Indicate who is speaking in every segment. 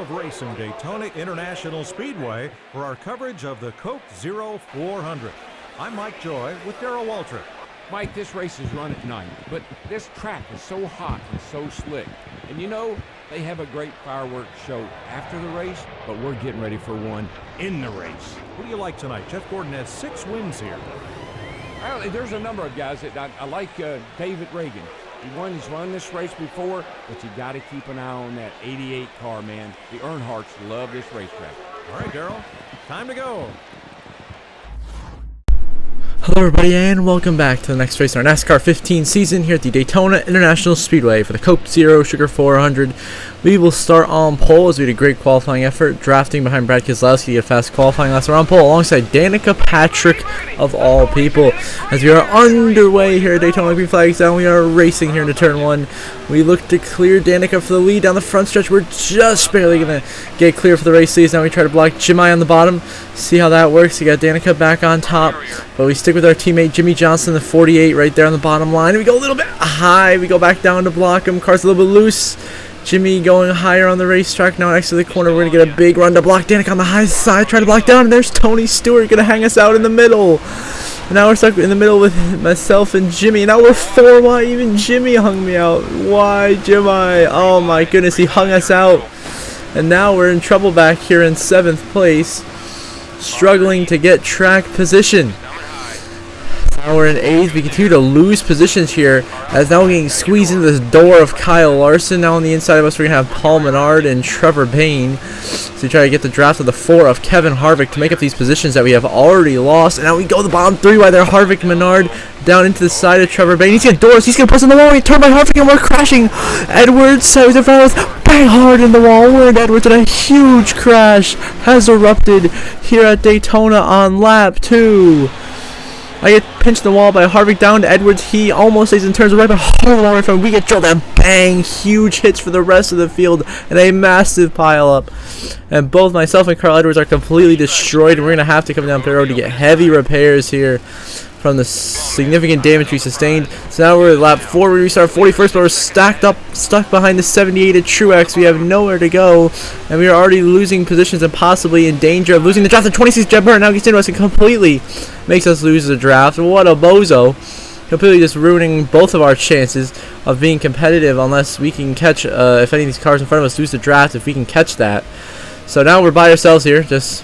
Speaker 1: of racing, Daytona International Speedway, for our coverage of the Coke Zero 400. I'm Mike Joy with Darrell Waltrip.
Speaker 2: Mike, this race is run at night, but this track is so hot and so slick. And you know, they have a great fireworks show after the race, but we're getting ready for one in the race.
Speaker 1: Who do you like tonight? Jeff Gordon has 6 wins here.
Speaker 2: Well, there's a number of guys that I like. David Reagan. He's run this race before, but you got to keep an eye on that 88 car, man. The Earnhardts love this racetrack.
Speaker 1: All right, Darrell, time to go.
Speaker 3: Hello everybody and welcome back to the next race in our NASCAR 15 season here at the Daytona International Speedway for the Coke Zero Sugar 400. We will start on pole as we had a great qualifying effort, drafting behind Brad Keselowski to get fast qualifying last round pole alongside Danica Patrick of all people. As we are underway here at Daytona, green flags down, we are racing here into turn 1. We look to clear Danica for the lead down the front stretch. We're just barely going to get clear for the race leads. Now we try to block Jimmy on the bottom. See how that works. We got Danica back on top, but we stick with our teammate Jimmy Johnson, the 48, right there on the bottom line. We go a little bit high. We go back down to block him. Car's a little bit loose. Jimmy going higher on the racetrack now next to the corner. We're going to get a big run to block Danica on the high side. Try to block down, and there's Tony Stewart going to hang us out in the middle. And now we're stuck in the middle with myself and Jimmy. Now we're 4 wide. Even Jimmy hung me out. Why, Jimmy? Oh my goodness, he hung us out. And now we're in trouble back here in 7th place, struggling to get track position. Now we're in 8th. We continue to lose positions here as now we're getting squeezed into this door of Kyle Larson. Now on the inside of us, we're going to have Paul Menard and Trevor Bayne. So we try to get the draft of the 4 of Kevin Harvick to make up these positions that we have already lost. And now we go the bottom 3 wide there. Harvick, Menard down into the side of Trevor Bayne. He's got doors. He's going to press on the wall. He turned by Harvick and we're crashing. Edwards sideways in front of us. Bang hard in the wall. We're in Edwards and a huge crash has erupted here at Daytona on lap 2. I get pinched in the wall by Harvick down to Edwards. He almost stays in turns right behind the from. We get drilled and bang, huge hits for the rest of the field and a massive pile up. And both myself and Carl Edwards are completely destroyed. We're gonna have to come down pit road to get heavy repairs here from the significant damage we sustained. So now we're at lap 4. We restart 41st, but we're stuck behind the 78 at Truex. We have nowhere to go, and we are already losing positions and possibly in danger of losing the draft. The 26 Jeb Burton now gets into us and completely makes us lose the draft. What a bozo. Completely just ruining both of our chances of being competitive unless we can catch, if any of these cars in front of us lose the draft, if we can catch that. So now we're by ourselves here, just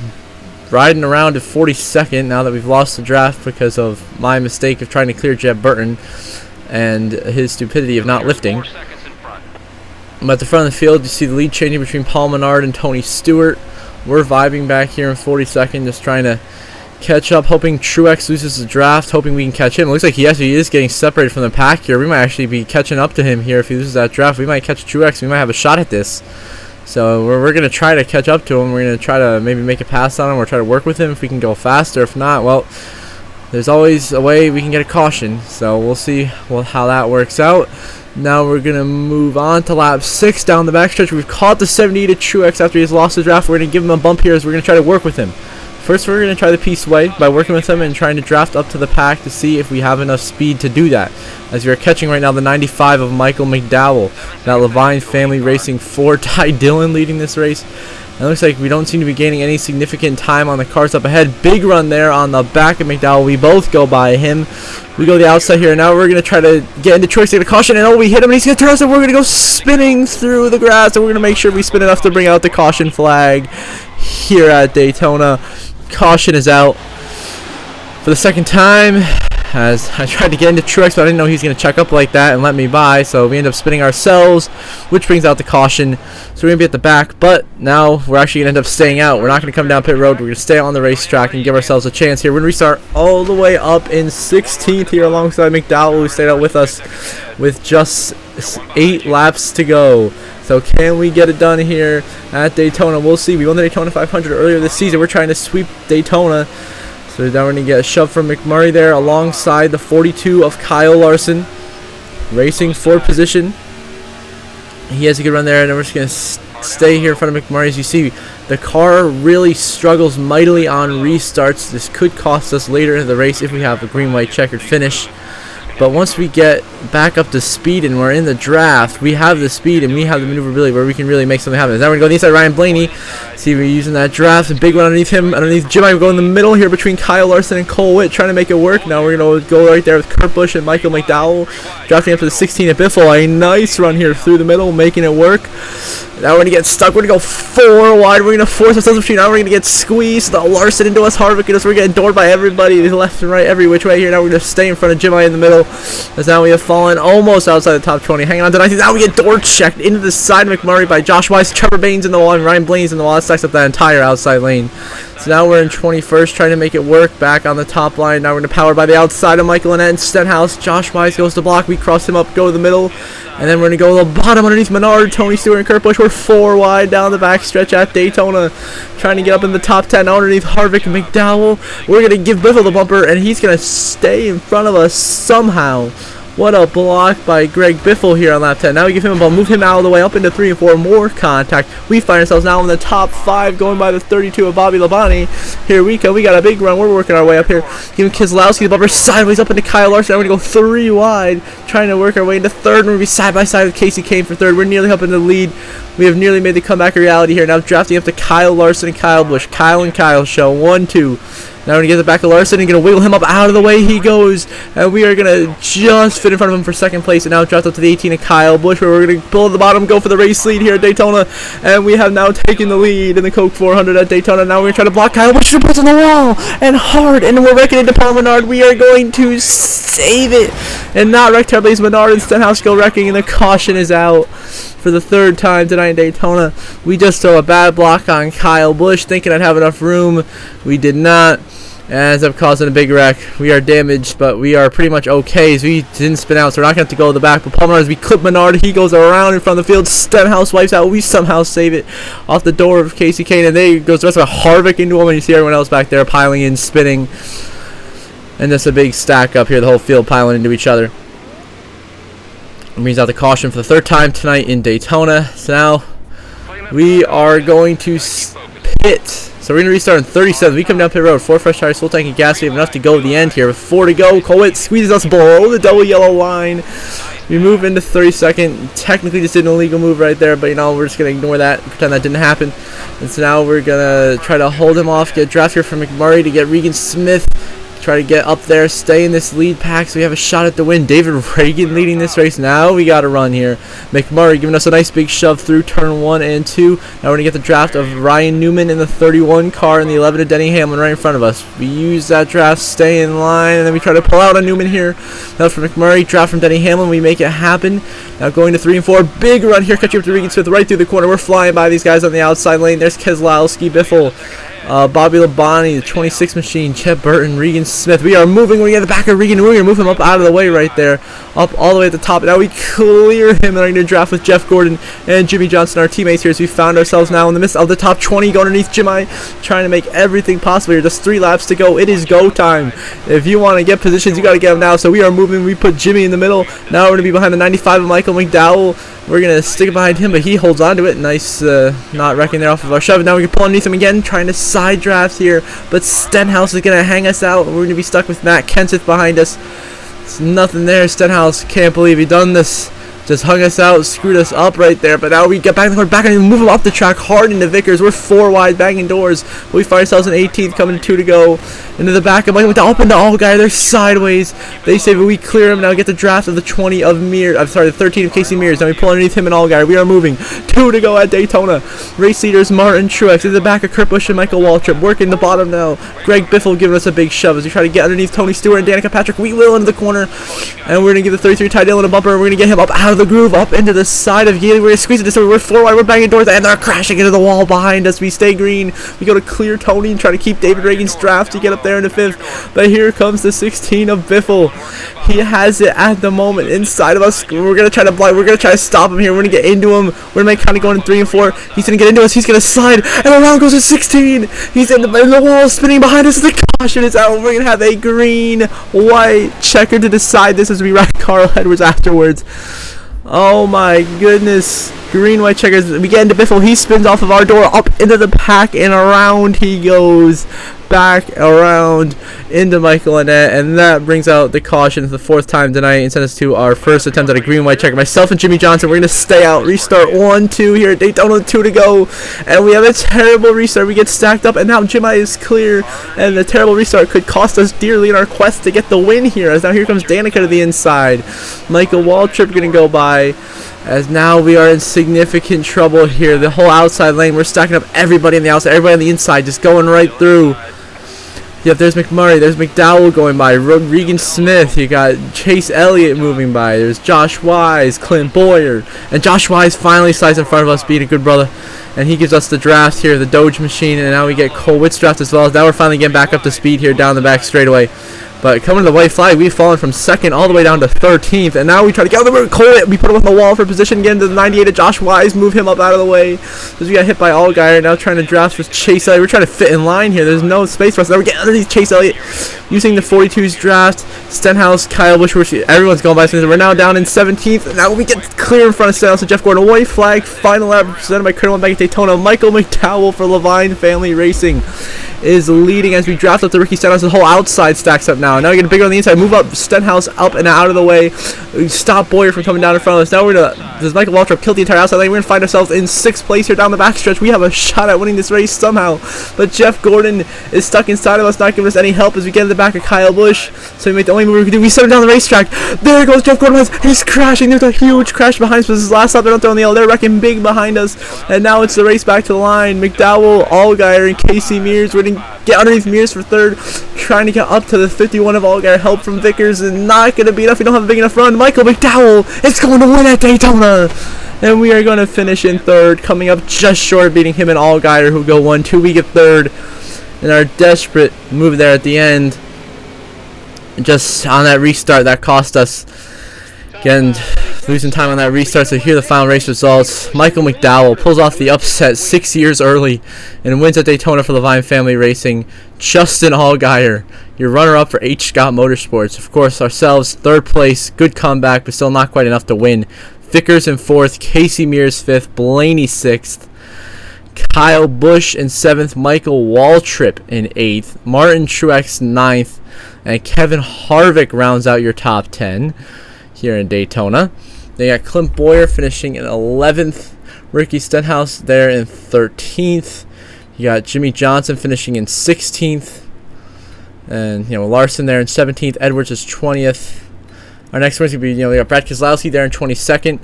Speaker 3: riding around at 42nd now that we've lost the draft because of my mistake of trying to clear Jeb Burton and his stupidity of not lifting. I'm at the front of the field. You see the lead changing between Paul Menard and Tony Stewart. We're vibing back here in 42nd, just trying to catch up, hoping Truex loses the draft, hoping we can catch him. It looks like he actually is getting separated from the pack here. We might actually be catching up to him here. If he loses that draft, we might catch Truex. We might have a shot at this. So we're going to try to catch up to him. We're going to try to maybe make a pass on him or try to work with him if we can go faster. If not, well, there's always a way we can get a caution. So we'll see how that works out. Now we're going to move on to lap 6 down the backstretch. We've caught the 78 at Truex after he's lost the draft. We're going to give him a bump here as we're going to try to work with him. First, we're going to try the peace way by working with him and trying to draft up to the pack to see if we have enough speed to do that. As we are catching right now the 95 of Michael McDowell, that Levine Family Racing 4, Ty Dillon leading this race. And it looks like we don't seem to be gaining any significant time on the cars up ahead. Big run there on the back of McDowell. We both go by him. We go the outside here. Now we're going to try to get into Truex to get a caution. And we hit him and he's going to turn us and we're going to go spinning through the grass. And we're going to make sure we spin enough to bring out the caution flag here at Daytona. Caution is out for the second time as I tried to get into Truex, but I didn't know he was going to check up like that and let me by, so we end up spinning ourselves, which brings out the caution. So we're going to be at the back, but now we're actually going to end up staying out. We're not going to come down pit road. We're going to stay on the racetrack and give ourselves a chance here. We're going to restart all the way up in 16th here alongside McDowell, who stayed out with us with just 8 laps to go. So can we get it done here at Daytona? We'll see. We won the Daytona 500 earlier this season. We're trying to sweep Daytona. So now we're going to get a shove from McMurray there alongside the 42 of Kyle Larson. Racing for position. He has a good run there, and then we're just going to stay here in front of McMurray. As you see, the car really struggles mightily on restarts. This could cost us later in the race if we have a green-white checkered finish. But once we get back up to speed, and we're in the draft. We have the speed and we have the maneuverability where we can really make something happen. Now we're going to go inside Ryan Blaney. See if we're using that draft. A big one underneath him, underneath Jim. I go in the middle here between Kyle Larson and Cole Witt, trying to make it work. Now we're going to go right there with Kurt Busch and Michael McDowell, drafting up to the 16 at Biffle. A nice run here through the middle, making it work. Now we're going to get stuck. We're going to go 4 wide. We're going to force ourselves between. Now we're going to get squeezed. The Larson into us, Harvick into us. We're getting doored by everybody, left and right, every which way here. Now we're going to stay in front of Jimmy in the middle, as now we have fallen almost outside the top 20. Hanging on to 19. Now we get door checked into the side of McMurray by Josh Weiss. Trevor Baines in the wall and Ryan Blaney's in the wall. That stacks up that entire outside lane. So now we're in 21st, trying to make it work back on the top line. Now we're going to power by the outside of Michael Annette and Stenhouse. Josh Weiss goes to block. We cross him up, go to the middle. And then we're going to go to the bottom underneath Menard, Tony Stewart, and Kurt Busch. We're 4 wide down the back stretch at Daytona, trying to get up in the top 10 underneath Harvick and McDowell. We're going to give Biffle the bumper, and he's going to stay in front of us somehow. What a block by Greg Biffle here on lap 10. Now we give him a ball, move him out of the way, up into 3 and 4, more contact. We find ourselves now in the top 5, going by the 32 of Bobby Labonte. Here we come. We got a big run. We're working our way up here. Giving Keselowski the bumper sideways up into Kyle Larson. Now we're going to go 3 wide, trying to work our way into 3rd. We're going to be side by side with Casey Kane for 3rd. We're nearly up in the lead. We have nearly made the comeback a reality here. Now drafting up to Kyle Larson and Kyle Busch. Kyle and Kyle show 1-2. Now we're going to get the back of Larson and going to wiggle him up out of the way he goes. And we are going to just fit in front of him for 2nd place. And now dropped up to the 18 of Kyle Busch, where we're going to pull at the bottom, go for the race lead here at Daytona. And we have now taken the lead in the Coke 400 at Daytona. Now we're going to try to block Kyle Busch. He puts on the wall and hard. And we're wrecking into Paul Menard. We are going to save it and not wreck terribly as Menard and Stenhouse go wrecking. And the caution is out for the 3rd time tonight in Daytona. We just throw a bad block on Kyle Busch, thinking I'd have enough room. We did not. Ends up causing a big wreck. We are damaged, but we are pretty much okay. So we didn't spin out, so we're not going to have to go to the back. But Paul Menard, as we clip Menard, he goes around in front of the field. Stenhouse wipes out. We somehow save it off the door of Casey Kane, and there goes the rest of Harvick into him. And you see everyone else back there piling in, spinning, and just a big stack up here. The whole field piling into each other. It brings out the caution for the 3rd time tonight in Daytona. So now we are going to pit. So we're going to restart in 37. We come down pit road, 4 fresh tires, full tank of gas. We have enough to go to the end here with 4 to go. Cole Witt squeezes us below the double yellow line. We move into 32nd. Technically just did an illegal move right there, but you know, we're just going to ignore that and pretend that didn't happen. And so now we're going to try to hold him off, get a draft here from McMurray to get Regan Smith. Try to get up there, stay in this lead pack so we have a shot at the win. David Reagan leading this race. Now we got to run here. McMurray giving us a nice big shove through turn 1 and 2. Now we're going to get the draft of Ryan Newman in the 31 car and the 11 of Denny Hamlin right in front of us. We use that draft, stay in line, and then we try to pull out on Newman here. Now for McMurray, draft from Denny Hamlin. We make it happen. Now going to 3 and 4. Big run here, catching up to Regan Smith right through the corner. We're flying by these guys on the outside lane. There's Keselowski, Biffle, Bobby Labonte, the 26 machine, Chet Burton, Regan Smith. We are moving. We're going to get the back of Regan. We're going to move him up out of the way right there. Up all the way at the top. Now we clear him and are going to draft with Jeff Gordon and Jimmy Johnson, our teammates here, as we found ourselves now in the midst of the top 20, going underneath Jimmy, trying to make everything possible here. Just 3 laps to go. It is go time. If you want to get positions, you got to get them now. So we are moving. We put Jimmy in the middle. Now we're going to be behind the 95 of Michael McDowell. We're going to stick it behind him, but he holds on to it. Nice not wrecking there off of our shove. Now we can pull underneath him again, trying to side draft here. But Stenhouse is going to hang us out. We're going to be stuck with Matt Kenseth behind us. It's nothing there. Stenhouse can't believe he done this. Just hung us out, screwed us up right there. But now we get back in the corner, back and move him off the track hard into Vickers. We're 4 wide, banging doors. But we find ourselves in 18th, coming to 2 to go. Into the back of Michael, up into all guy. They're sideways. They say, but we clear him. Now we get the draft of the 20 of Mears. I'm sorry, the 13 of Casey Mears. Now we pull underneath him and all guy. We are moving. 2 to go at Daytona. Race leaders Martin Truex in the back of Kurt Busch and Michael Waltrip. Working the bottom now. Greg Biffle giving us a big shove as we try to get underneath Tony Stewart and Danica Patrick. We will into the corner. And we're going to give the 33 Ty Dillon a bumper. And we're going to get him up out of the groove, up into the side of Gilly. We're going to squeeze it this way. We're 4 wide. We're banging doors. And they're crashing into the wall behind us. We stay green. We go to clear Tony and try to keep David Reagan's draft to get up there in the 5th. But here comes the 16 of Biffle. He has it at the moment inside of us. We're going to try to blind. We're going to try to stop him here. We're going to get into him. We're going to kind of go in 3 and 4. He's going to get into us. He's going to slide. And around goes the 16. He's in the wall spinning behind us. The caution is out. We're going to have a green-white checker to decide this as we ride Carl Edwards afterwards. Oh my goodness. Green-white checkers. We get into Biffle. He spins off of our door up into the pack and around he goes. back around into Michael Annette, and that brings out the caution for the 4th time tonight and sends us to our first attempt at a green-white checker. Myself and Jimmy Johnson, we're going to stay out, restart 1-2 here at Daytona, 2 to go, and we have a terrible restart. We get stacked up, and now Jimmy is clear, and the terrible restart could cost us dearly in our quest to get the win here, as now here comes Danica to the inside. Michael Waltrip going to go by, as now we are in significant trouble here. The whole outside lane, we're stacking up everybody on the outside, everybody on the inside, just going right through. Yep, there's McMurray, there's McDowell going by, Regan Smith, you got Chase Elliott moving by, there's Josh Wise, Clint Boyer, and Josh Wise finally slides in front of us, being a good brother, and he gives us the draft here, the Doge machine, and now we get Cole Witt's draft as well. Now we're finally getting back up to speed here down the back straightaway. But coming to the white flag, we've fallen from 2nd all the way down to 13th. And now we try to get out of the road. Cole, we put him on the wall for position. Get into the 98 of Josh Wise. Move him up out of the way. Because we got hit by Allgaier. Now trying to draft for Chase Elliott. We're trying to fit in line here. There's no space for us. Now we get underneath Chase Elliott. Using the 42's draft. Stenhouse, Kyle Busch. Everyone's going by. We're now down in 17th. Now we get clear in front of Stenhouse and Jeff Gordon. White flag. Final lap presented by Colonel back at Daytona. Michael McDowell for Levine Family Racing is leading as we draft up the Ricky Stenhouse. The whole outside stacks up now. Now we get bigger on the inside. Move up Stenhouse up and out of the way. We stop Boyer from coming down in front of us. Now we're going to, does Michael Waltrip kill the entire outside lane? We're going to find ourselves in 6th place here down the backstretch. We have a shot at winning this race somehow. But Jeff Gordon is stuck inside of us, not giving us any help as we get in the back of Kyle Busch. So we make the only move we can do. We set him down the racetrack. There goes Jeff Gordon. He's crashing. There's a huge crash behind us. This is his last lap. They're not throwing the yellow. They're wrecking big behind us. And now it's the race back to the line. McDowell, Allgaier, and Casey Mears. We're going to get underneath Mears for 3rd. Trying to get up to the 51 of Allgaier. Help from Vickers, and not going to be enough. We don't have a big enough run. Michael McDowell is going to win at Daytona, and we are going to finish in 3rd, coming up just short of beating him and Allgaier, who go 1-2. We get 3rd in our desperate move there at the end. Just on that restart, that cost us. Again, losing time on that restart. So here are the final race results. Michael McDowell pulls off the upset 6 years early and wins at Daytona for Levine Family Racing. Justin Allgaier, your runner-up for H. Scott Motorsports. Of course, ourselves, 3rd place. Good comeback, but still not quite enough to win. Vickers in 4th. Casey Mears 5th. Blaney 6th. Kyle Busch in 7th. Michael Waltrip in 8th. Martin Truex 9th. And Kevin Harvick rounds out your top 10 here in Daytona. They got Clint Boyer finishing in 11th. Ricky Stenhouse there in 13th. You got Jimmy Johnson finishing in 16th. And, Larson there in 17th. Edwards is 20th. Our next one's going to be, they got Brad Keselowski there in 22nd.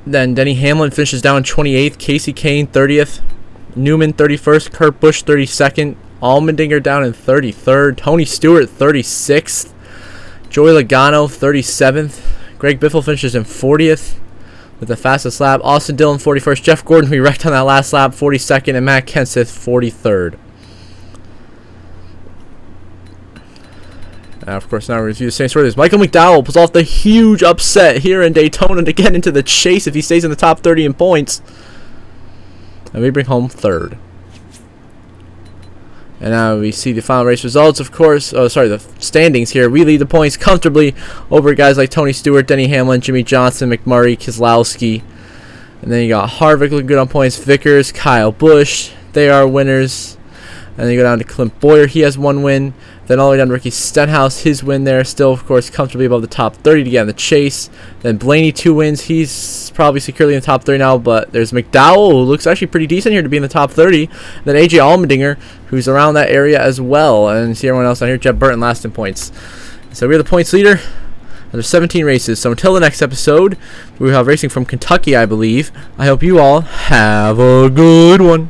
Speaker 3: Then Denny Hamlin finishes down in 28th. Casey Kane 30th. Newman 31st. Kurt Busch 32nd. Allmendinger down in 33rd. Tony Stewart 36th. Joey Logano 37th. Greg Biffle finishes in 40th with the fastest lap. Austin Dillon 41st. Jeff Gordon, who wrecked on that last lap, 42nd. And Matt Kenseth 43rd. Of course, now we review the same story. Michael McDowell pulls off the huge upset here in Daytona to get into the chase if he stays in the top 30 in points. And we bring home 3rd. And now we see the final race results, of course. The standings here. We lead the points comfortably over guys like Tony Stewart, Denny Hamlin, Jimmy Johnson, McMurray, Keselowski. And then you got Harvick looking good on points. Vickers, Kyle Busch. They are winners. And then you go down to Clint Boyer. He has 1 win. Then all the way down to Ricky Stenhouse. His win there. Still, of course, comfortably above the top 30 to get in the chase. Then Blaney, 2 wins. He's probably securely in the top 30 now. But there's McDowell, who looks actually pretty decent here to be in the top 30. Then AJ Allmendinger, who's around that area as well. And see everyone else down here. Jeb Burton last in points. So we're the points leader. And there's 17 races. So until the next episode, we will have racing from Kentucky, I believe. I hope you all have a good one.